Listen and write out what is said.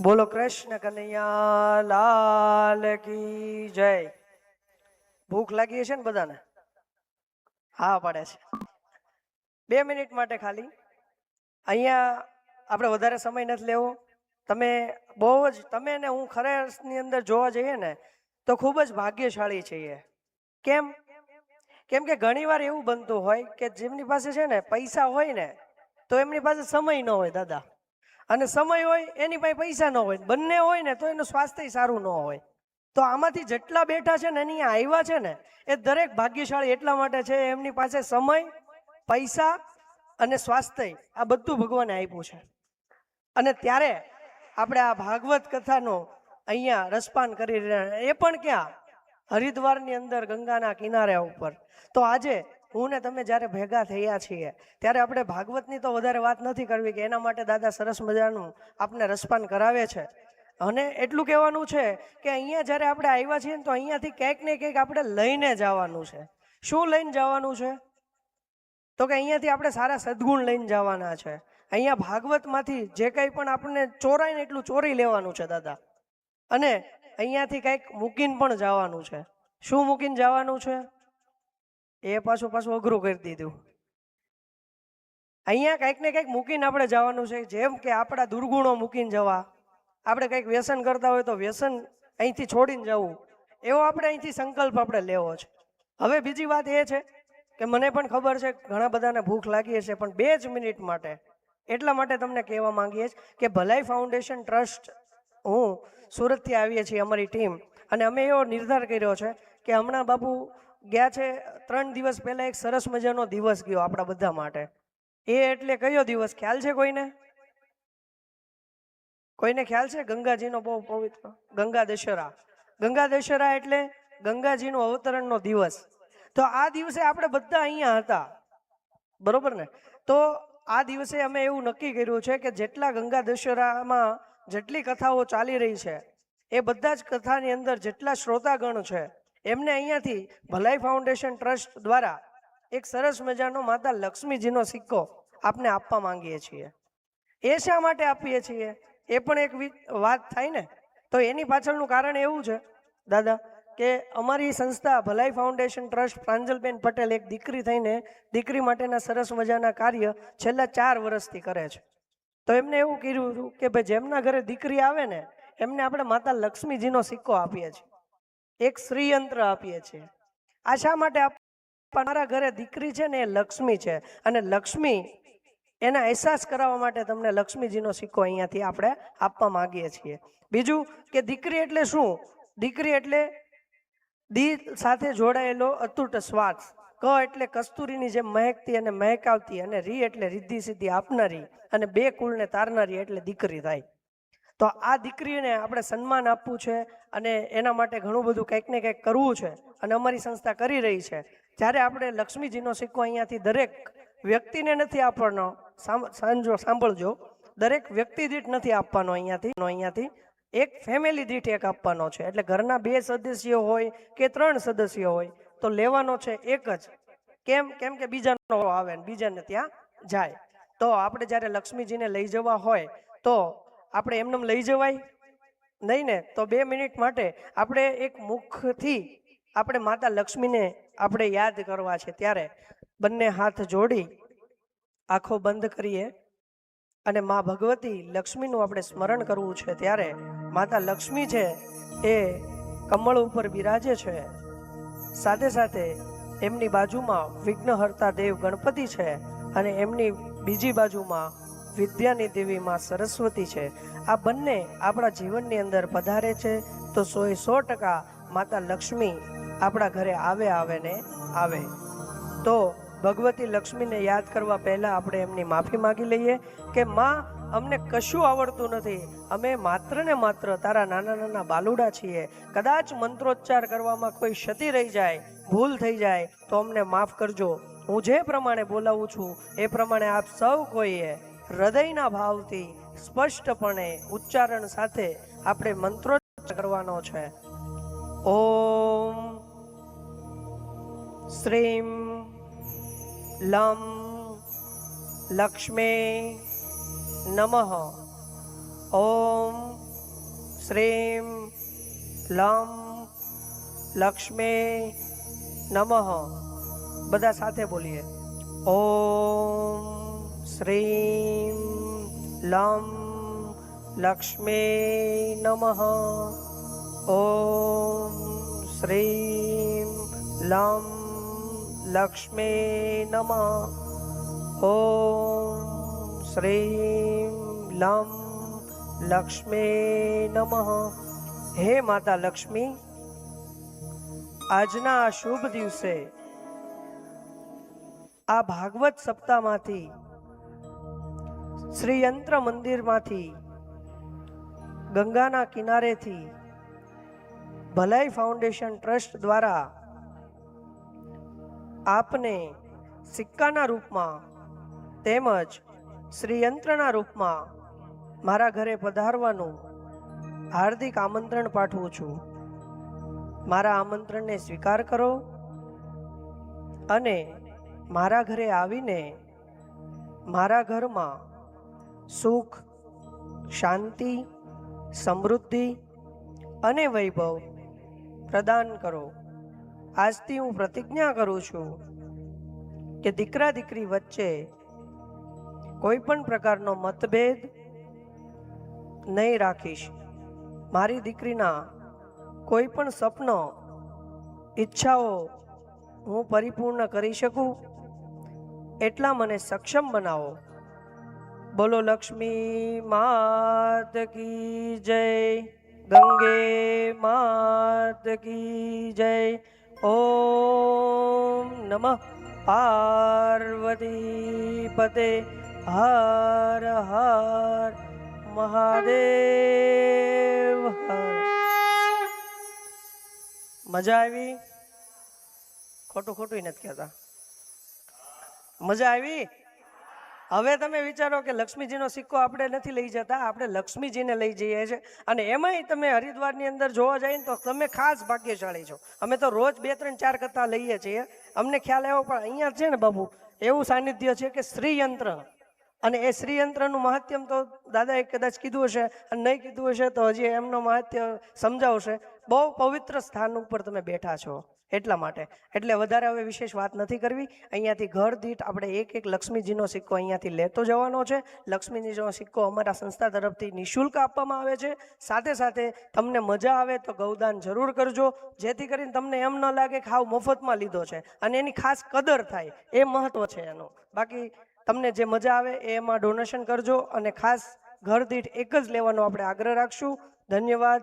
બોલો કૃષ્ણ કનૈયા લાલ કી જય। ભૂખ લાગી છે ને બધાને? હા પડે છે। 2 મિનિટ માટે ખાલી અહીંયા આપણે વધારે સમય નથી લેવો। તમે બહુ જ તમે ને હું ખરેખરની અંદર જોવા જઈએ ને તો ખૂબ જ ભાગ્યશાળી છીએ। કેમ કે ઘણીવાર એવું બનતું હોય કે જેમની પાસે છે ને પૈસા હોય ને તો એમની પાસે સમય ન હોય દાદા, અને સમય હોય એની પાસે પૈસા ન હોય, બંને હોય ને તો એનું સ્વાસ્થ્ય સારું ન હોય। તો આમાંથી જેટલા બેઠા છે ને એની આવ્યા છે ને એ દરેક ભાગ્યશાળી એટલા માટે છે એમની પાસે સમય, પૈસા અને સ્વાસ્થ્ય આ બધું ભગવાને આપ્યું છે। અને ત્યારે આપણે આ ભાગવત કથાનો અહીંયા રસપાન કરી રહ્યા, એ પણ ક્યાં? હરિદ્વારની અંદર ગંગાના કિનારે ઉપર। તો આજે હું ને તમે જ્યારે ભેગા થયા છીએ ત્યારે આપણે ભાગવતની તો વધારે વાત નથી કરવી કે એના માટે દાદા સરસ મજાનું આપણે રસપાન કરાવે છે। અને એટલું કહેવાનું છે કે અહીંયા જ્યારે આપણે આવ્યા છીએ તો અહીંયાથી કંઈક ને કંઈક આપણે લઈને જવાનું છે। શું લઈને જવાનું છે? તો કે અહીંયાથી આપણે સારા સદગુણ લઈને જવાના છે। અહીંયા ભાગવતમાંથી જે કંઈ પણ આપણને ચોરાય ને એટલું ચોરી લેવાનું છે દાદા, અને અહીંયાથી કંઈક મૂકીને પણ જવાનું છે। શું મૂકીને જવાનું છે? એ પાછું અઘરું કરી દીધું। અહીંયા કંઈક ને કંઈક મૂકીને આપણે જવાનું છે। જેમ કે આપણા દુર્ગુણો મૂકીને જવા, આપણે કંઈક વ્યસન કરતા હોય તો વ્યસન અહીંથી છોડીને જવું, એવો આપણે અહીંથી સંકલ્પ આપણે લેવો છે। હવે બીજી વાત એ છે કે મને પણ ખબર છે ઘણા બધાને ભૂખ લાગી હશે, પણ 2 જ મિનિટ માટે એટલા માટે તમને કહેવા માંગીએ કે ભલાઈ ફાઉન્ડેશન ટ્રસ્ટ, હું સુરતથી આવીએ છીએ અમારી ટીમ, અને અમે એવો નિર્ધાર કર્યો છે કે હમણાં બાપુ ગયા છે 3 દિવસ પહેલાં એક સરસ મજાનો દિવસ ગયો આપણા બધા માટે। એ એટલે કયો દિવસ ખ્યાલ છે કોઈને? ખ્યાલ છે? ગંગાજીનો બહુ પવિત્ર ગંગા દશેરા। ગંગા દશેરા એટલે ગંગાજીનું અવતરણનો દિવસ। તો આ દિવસે આપણે બધા અહીંયા હતા, બરોબર ને? તો આ દિવસે અમે એવું નક્કી કર્યું છે કે જેટલા ગંગા દશેરામાં જેટલી કથાઓ ચાલી રહી છે એ બધા જ કથાની અંદર જેટલા શ્રોતાગણ છે એમને અહીંયાથી ભલાઈ ફાઉન્ડેશન ટ્રસ્ટ દ્વારા એક સરસ મજાનો માતા લક્ષ્મીજીનો સિક્કો આપને આપવા માંગીએ છીએ। એ શા માટે આપીએ છીએ એ પણ એક વાત થાય ને, તો એની પાછળનું કારણ એવું છે દાદા કે અમારી સંસ્થા ભલાઈ ફાઉન્ડેશન ટ્રસ્ટ પ્રાંજલબેન પટેલ એક દીકરી થઈને દીકરી માટેના સરસ મજાના કાર્ય છેલ્લા 4 વર્ષથી કરે છે। તો એમને એવું કર્યું હતું કે ભાઈ જેમના ઘરે દીકરી આવે ને એમને આપણે માતા લક્ષ્મીજીનો સિક્કો આપીએ છીએ, એક શ્રીયંત્ર આપીએ છીએ। આ શા માટે? મારા ઘરે દીકરી છે ને એ લક્ષ્મી છે, અને લક્ષ્મી એના અહેસાસ કરાવવા માટે તમને લક્ષ્મીજીનો સિક્કો અહીંયાથી આપણે આપવા માંગીએ છીએ। બીજું કે દીકરી એટલે શું? દીકરી એટલે દી સાથે જોડાયેલો અતૂટ શ્વાસ, ક એટલે કસ્તુરીની જેમ મહેકતી અને મહેકાવતી, અને રી એટલે રિદ્ધિ સિદ્ધિ આપનારી, અને 2 કુળને તારનારી એટલે દીકરી થાય। તો આ દીકરીને આપણે સન્માન આપવું છે, અને એના માટે ઘણું બધું કંઈક ને કંઈક કરવું છે, અને અમારી સંસ્થા કરી રહી છે। જ્યારે આપણે લક્ષ્મીજીનો સિક્કો અહીંયાથી દરેક વ્યક્તિને નથી આપવાનો, સાંભળજો, દરેક વ્યક્તિ દીઠ નથી આપવાનો, અહીંયાથી એક ફેમિલી દીઠ એક આપવાનો છે। એટલે ઘરના 2 સદસ્યો હોય કે 3 સદસ્યો હોય તો લેવાનો છે એક જ। કેમ કે બીજાનો આવે ને બીજાને ત્યાં જાય। તો આપણે જ્યારે લક્ષ્મીજીને લઈ જવા હોય તો આપણે એમને લઈ જવાય નહીં ને? તો 2 મિનિટ માટે આપણે એક મુખથી આપણે માતા લક્ષ્મીને આપણે યાદ કરવા છે। ત્યારે બંને હાથ જોડી આંખો બંધ કરીએ અને મા ભગવતી લક્ષ્મીનું આપણે સ્મરણ કરવું છે। ત્યારે માતા લક્ષ્મી છે એ કમળ ઉપર બિરાજે છે, સાથે સાથે એમની બાજુમાં વિઘ્નહર્તા દેવ ગણપતિ છે, અને એમની બીજી બાજુમાં વિદ્યાની દેવી માં સરસ્વતી છે। આ બંને આપણા જીવનની અંદર પધારે છે તો 100% માતા લક્ષ્મી આપણા ઘરે આવે ને આવે। તો ભગવતી લક્ષ્મીને યાદ કરવા પહેલા આપણે એમની માફી માંગી લઈએ કે માં અમને કશું આવડતું નથી, અમે માત્ર ને માત્ર તારા નાના નાના બાલુડા છીએ, કદાચ મંત્રોચ્ચાર કરવામાં કોઈ ક્ષતિ રહી જાય, ભૂલ થઈ જાય તો અમને માફ કરજો. હું જે પ્રમાણે બોલાવું છું એ પ્રમાણે આપ સૌ કોઈએ હૃદયના ભાવથી સ્પષ્ટપણે ઉચ્ચારણ સાથે આપણે મંત્રોચ્ચાર કરવાનો છે. ઓમ શ્રીમ લમ લક્ષ્મી નમઃ. ઓમ શ્રીમ લમ લક્ષ્મી નમઃ. બધા સાથે બોલીએ. ઓમ શ્રીમ લમ લક્ષ્મી નમઃ. ઓમ શ્રીમ લમ લક્ષ્મી નમઃ. ઓમ શ્રીમ લમ લક્ષ્મી નમઃ. હે માતા લક્ષ્મી, આજના આ શુભ દિવસે આ ભાગવત સપ્તાહમાંથી શ્રી યંત્ર મંદિરમાંથી ગંગાના કિનારેથી ભલાઈ ફાઉન્ડેશન ટ્રસ્ટ દ્વારા આપને સિક્કાના રૂપમાં તેમજ શ્રી યંત્રના રૂપમાં મારા ઘરે પધારવાનું હાર્દિક આમંત્રણ પાઠવું છું. મારા આમંત્રણને સ્વીકાર કરો અને મારા ઘરે આવીને મારા ઘરમાં સુખ, શાંતિ, સમૃદ્ધિ અને વૈભવ પ્રદાન કરો. આજથી હું પ્રતિજ્ઞા કરું છું કે દીકરા દીકરી વચ્ચે કોઈ પણ પ્રકારનો મતભેદ નહીં રાખીશ. મારી દીકરીના કોઈ પણ સપનો, ઈચ્છાઓ હું પરિપૂર્ણ કરી શકું એટલા મને સક્ષમ બનાવો. બોલો લક્ષ્મી માત કી જય, ગંગે માત કી જય. ઓમ નમઃ પાર્વતી પતે હર હર મહાદેવ હર. મજા આવી? ખોટું ખોટું નથી કહેતા. મજા આવી? હવે તમે વિચારો કે લક્ષ્મીજીનો સિક્કો આપણે નથી લઈ જતા, આપણે લક્ષ્મીજીને લઈ જઈએ છીએ. અને એમાંય તમે હરિદ્વારની અંદર જોવા જઈએ તો તમે ખાસ ભાગ્યશાળી છો. અમે તો રોજ 2, 3, 4 કથા લઈએ છીએ, અમને ખ્યાલ આવ્યો. પણ અહીંયા છે ને બાબુ, એવું સાનિધ્ય છે કે શ્રીયંત્ર, અને એ શ્રીયંત્રનું મહાત્મ્ય તો દાદાએ કદાચ કીધું હશે, અને નહીં કીધું હશે તો હજી એમનો મહાત્મ્ય સમજાવશે. બહુ પવિત્ર સ્થાન ઉપર તમે બેઠા છો એટલા માટે. એટલે વધારે હવે વિશેષ વાત નથી કરવી. અહીંયાથી ઘર દીઠ આપણે એક લક્ષ્મીજીનો સિક્કો અહીંયાથી લેતો જવાનો છે. લક્ષ્મીજીનો સિક્કો અમારા સંસ્થા તરફથી નિઃશુલ્ક આપવામાં આવે છે. સાથે સાથે તમને મજા આવે તો ગૌદાન જરૂર કરજો, જેથી કરીને તમને એમ ન લાગે કે હાવ મફતમાં લીધો છે, અને એની ખાસ કદર થાય, એ મહત્વ છે એનું. બાકી તમને જે મજા આવે એમાં ડોનેશન કરજો, અને ખાસ ઘર દીઠ એક જ લેવાનો આપણે આગ્રહ રાખશું. ધન્યવાદ.